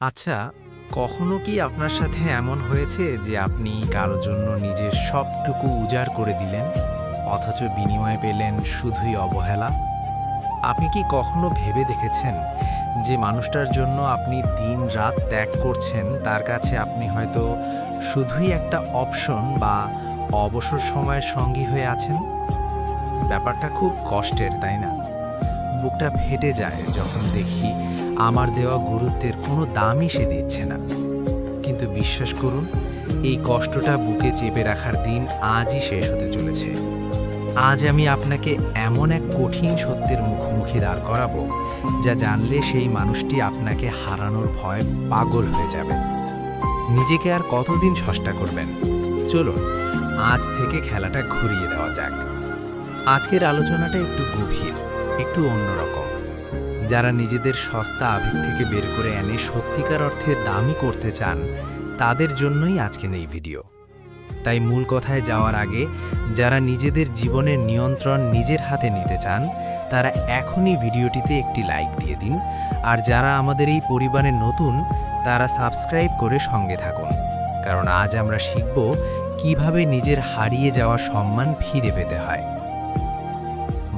আচ্ছা, কখনো কি আপনার সাথে এমন হয়েছে যে আপনি কারো জন্য নিজের সবটুকু উজাড় করে দিলেন, অথচ বিনিময়ে পেলেন শুধুই অবহেলা? আপনি কি কখনো ভেবে দেখেছেন যে মানুষটার জন্য আপনি দিন-রাত ত্যাগ করছেন, তার কাছে আপনি হয়তো শুধুই একটা অপশন বা অবসর সময়ের সঙ্গী হয়ে আছেন? ব্যাপারটা খুব কষ্টের, তাই না? বুকটা ফেটে যায় যখন দেখি আমার দেওয়া গুরুত্বের কোনো দামই সে দিচ্ছে না। কিন্তু বিশ্বাস করুন, এই কষ্টটা বুকে চেপে রাখার দিন আজই শেষ হতে চলেছে। আজ আমি আপনাকে এমন এক কঠিন সত্যের মুখোমুখি দাঁড় করাবো, যা জানলে সেই মানুষটি আপনাকে হারানোর ভয় পাগল হয়ে যাবে। নিজেকে আর কতদিন সস্তা করবেন? চলুন, আজ থেকে খেলাটা ঘুরিয়ে দেওয়া যাক। আজকের আলোচনাটা একটু গভীর, একটু অন্যরকম। যারা নিজেদের সস্তা আবেগ থেকে বের করে এনে সত্যিকার অর্থে দামি করতে চান, তাদের জন্যই আজকের এই ভিডিও। তাই মূল কথায় যাওয়ার আগে, যারা নিজেদের জীবনের নিয়ন্ত্রণ নিজের হাতে নিতে চান, তারা এখনই ভিডিওটিতে একটি লাইক দিয়ে দিন। আর যারা আমাদের এই পরিবারে নতুন, তারা সাবস্ক্রাইব করে সঙ্গে থাকুন। কারণ আজ আমরা শিখব কিভাবে নিজের হারিয়ে যাওয়া সম্মান ফিরে পেতে হয়।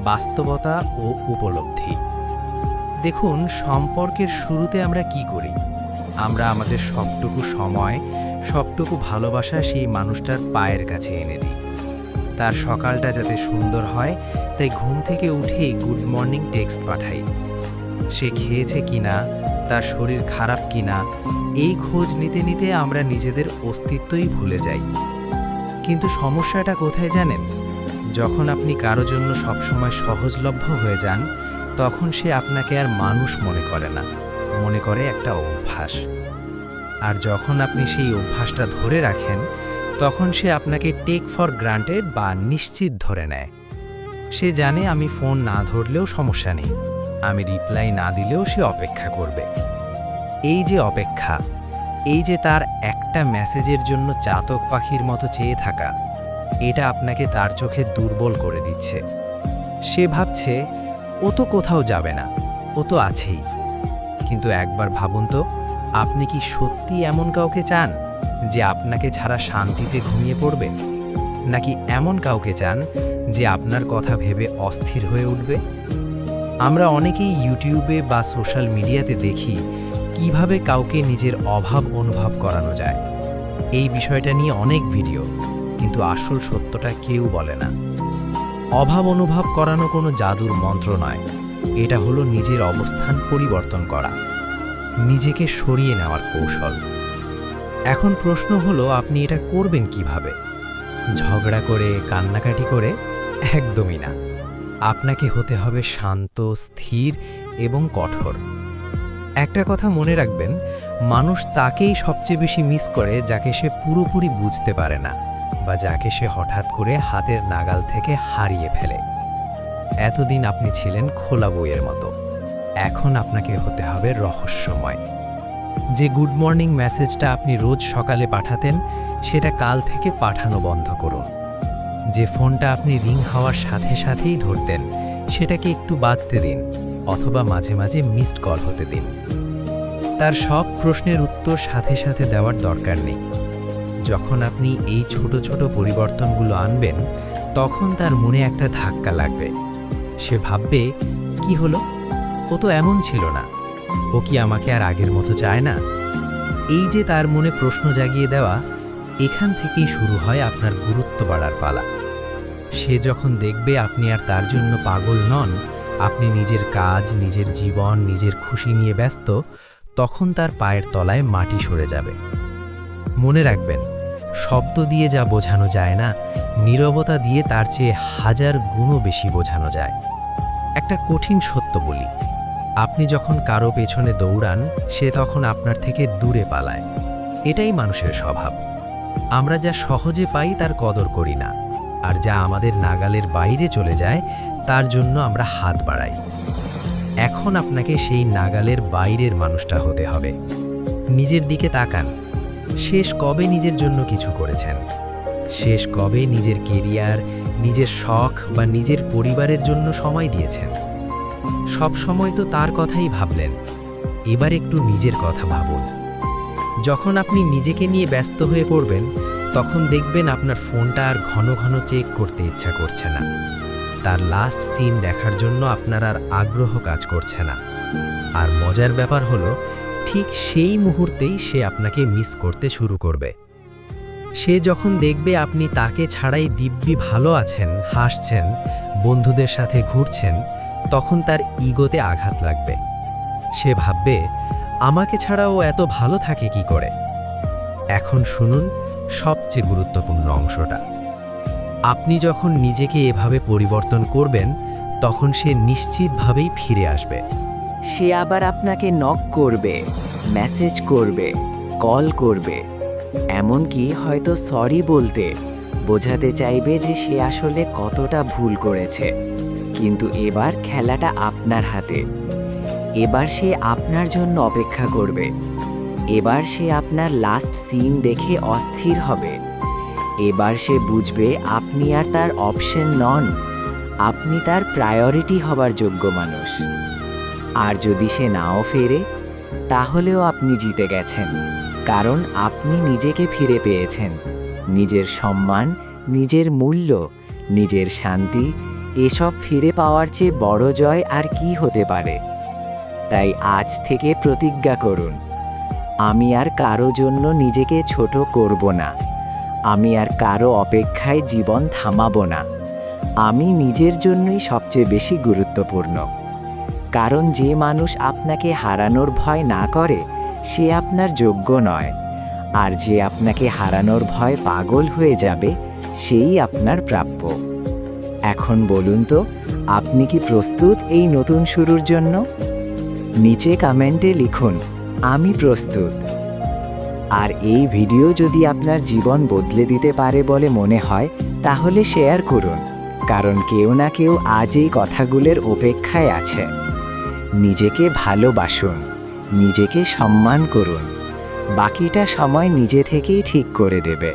বাস্তবতা ও উপলব্ধি। দেখুন, সম্পর্কের শুরুতে আমরা কি করি? আমরা আমাদের সবটুকু সময়, সবটুকু ভালোবাসা সেই মানুষটার পায়ের কাছে এনে দিই। তার সকালটা যাতে সুন্দর হয়, তাই ঘুম থেকে উঠেই গুড মর্নিং টেক্সট পাঠাই। সে খেয়েছে কিনা, তার শরীর খারাপ কিনা, এই খোঁজ নিতে নিতে আমরা নিজেদের অস্তিত্বই ভুলে যাই। কিন্তু সমস্যাটা কোথায় জানেন? যখন আপনি কারো জন্য সবসময় সহজলভ্য হয়ে যান, তখন সে আপনাকে আর মানুষ মনে করে না, মনে করে একটা অভ্যাস। আর যখন আপনি সেই অভ্যাসটা ধরে রাখেন, তখন সে আপনাকে টেক ফর গ্রান্টেড বা নিশ্চিত ধরে নেয়। সে জানে আমি ফোন না ধরলেও সমস্যা নেই, আমি রিপ্লাই না দিলেও সে অপেক্ষা করবে। এই যে অপেক্ষা, এই যে তার একটা মেসেজের জন্য চাতক পাখির মতো চেয়ে থাকা, এটা আপনাকে তার চোখে দুর্বল করে দিচ্ছে। সে ভাবছে ও তো কোথাও যাবে না, ও তো আছেই। কিন্তু একবার ভাবুন তো, আপনি কি সত্যি এমন কাউকে চান যে আপনাকে ছাড়া শান্তিতে ঘুমিয়ে পড়বে? নাকি এমন কাউকে চান যে আপনার কথা ভেবে অস্থির হয়ে উঠবে? আমরা অনেকেই ইউটিউবে বা সোশ্যাল মিডিয়াতে দেখি কিভাবে কাউকে নিজের অভাব অনুভব করানো যায়। এই বিষয়টা নিয়ে অনেক ভিডিও, কিন্তু আসল সত্যটা কেউ বলে না। অভাব অনুভব করানো কোনো জাদুর মন্ত্র নয়, এটা হলো নিজের অবস্থান পরিবর্তন করা, নিজেকে সরিয়ে নেওয়ার কৌশল। এখন প্রশ্ন হলো, আপনি এটা করবেন কিভাবে? ঝগড়া করে, কান্নাকাটি করে? একদমই না। আপনাকে হতে হবে শান্ত, স্থির এবং কঠোর। একটা কথা মনে রাখবেন, মানুষ তাকেই সবচেয়ে বেশি মিস করে যাকে সে পুরোপুরি বুঝতে পারে না, বা যাকে সে হঠাৎ করে হাতের নাগাল থেকে হারিয়ে ফেলে। এতদিন আপনি ছিলেন খোলা বইয়ের মতো, এখন আপনাকে হতে হবে রহস্যময়। যে গুড মর্নিং মেসেজটা আপনি রোজ সকালে পাঠাতেন, সেটা কাল থেকে পাঠানো বন্ধ করুন। যে ফোনটা আপনি রিং হওয়ার সাথে সাথেই ধরতেন, সেটাকে একটু বাজতে দিন, অথবা মাঝে মাঝে মিসড কল হতে দিন। তার সব প্রশ্নের উত্তর সাথে সাথে দেওয়ার দরকার নেই। যখন আপনি এই ছোট ছোট পরিবর্তনগুলো আনবেন, তখন তার মনে একটা ধাক্কা লাগবে। সে ভাববে, কি হলো, ও তো এমন ছিল না, ও কি আমাকে আর আগের মতো চায় না? এই যে তার মনে প্রশ্ন জাগিয়ে দেওয়া, এখান থেকেই শুরু হয় আপনার গুরুত্ব বাড়ার পালা। সে যখন দেখবে আপনি আর তার জন্য পাগল নন, আপনি নিজের কাজ, নিজের জীবন, নিজের খুশি নিয়ে ব্যস্ত, তখন তার পায়ের তলায় মাটি সরে যাবে। মনে রাখবেন, শব্দ দিয়ে যা বোঝানো যায় না, নীরবতা দিয়ে তার চেয়ে 1000 গুণও বেশি বোঝানো যায়। একটা কঠিন সত্য বলি, আপনি যখন কারো পেছনে দৌড়ান, সে তখন আপনার থেকে দূরে পালায়। এটাই মানুষের স্বভাব। আমরা যা সহজে পাই তার কদর করি না, আর যা আমাদের নাগালের বাইরে চলে যায় তার জন্য আমরা হাত বাড়াই। এখন আপনাকে সেই নাগালের বাইরের মানুষটা হতে হবে। নিজের দিকে তাকান। শেষ কবে নিজের জন্য কিছু করেছেন? শেষ কবে নিজের কেরিয়ার, নিজের শখ বা নিজের পরিবারের জন্য সময় দিয়েছেন? সব সময় তো তার কথাই ভাবলেন, এবার একটু নিজের কথা ভাবুন। যখন আপনি নিজেকে নিয়ে ব্যস্ত হয়ে পড়বেন, তখন দেখবেন আপনার ফোনটা আর ঘন ঘন চেক করতে ইচ্ছা করছে না। তার লাস্ট সিন দেখার জন্য আপনার আর আগ্রহ কাজ করছে না। আর মজার ব্যাপার হলো, ঠিক সেই মুহূর্তেই সে আপনাকে মিস করতে শুরু করবে। সে যখন দেখবে আপনি তাকে ছাড়াই দিব্যি ভালো আছেন, হাসছেন, বন্ধুদের সাথে ঘুরছেন, তখন তার ইগোতে আঘাত লাগবে। সে ভাববে, আমাকে ছাড়া ও এত ভালো থাকে কি করে। এখন শুনুন সবচেয়ে গুরুত্বপূর্ণ অংশটা। আপনি যখন নিজেকে এভাবে পরিবর্তন করবেন, তখন সে নিশ্চিতভাবেই ফিরে আসবে। সে আবার আপনাকে নক করবে, মেসেজ করবে, কল করবে, এমনকি হয়তো সরি বলতে, বোঝাতে চাইবে যে সে আসলে কতটা ভুল করেছে। কিন্তু এবার খেলাটা আপনার হাতে। এবার সে আপনার জন্য অপেক্ষা করবে। এবার সে আপনার লাস্ট সিন দেখে অস্থির হবে। এবার সে বুঝবে আপনি আর তার অপশন নন, আপনি তার প্রায়োরিটি হবার যোগ্য মানুষ। আর যদি সে নাও ফেরে, তাহলেও আপনি জিতে গেছেন, কারণ আপনি নিজেকে ফিরে পেয়েছেন। নিজের সম্মান, নিজের মূল্য, নিজের শান্তি, এসব ফিরে পাওয়ার চেয়ে বড় জয় আর কি হতে পারে। তাই আজ থেকে প্রতিজ্ঞা করুন, আমি আর কারো জন্য নিজেকে ছোট করব না। আমি আর কারো অপেক্ষায় জীবন থামাবো না। আমি নিজের জন্যই সবচেয়ে বেশি গুরুত্বপূর্ণ। কারণ যে মানুষ আপনাকে হারানোর ভয় না করে, সে আপনার যোগ্য নয়। আর যে আপনাকে হারানোর ভয় পাগল হয়ে যাবে, সেই আপনার প্রাপ্য। এখন বলুন তো, আপনি কি প্রস্তুত এই নতুন শুরুর জন্য? নিচে কমেন্টে লিখুন, আমি প্রস্তুত। আর এই ভিডিও যদি আপনার জীবন বদলে দিতে পারে বলে মনে হয়, তাহলে শেয়ার করুন, কারণ কেউ না কেউ আজ এই কথাগুলোর অপেক্ষায় আছে। নিজেকে ভালোবাসুন, নিজেকে সম্মান করুন, বাকিটা সময় নিজে থেকেই ঠিক করে দেবে।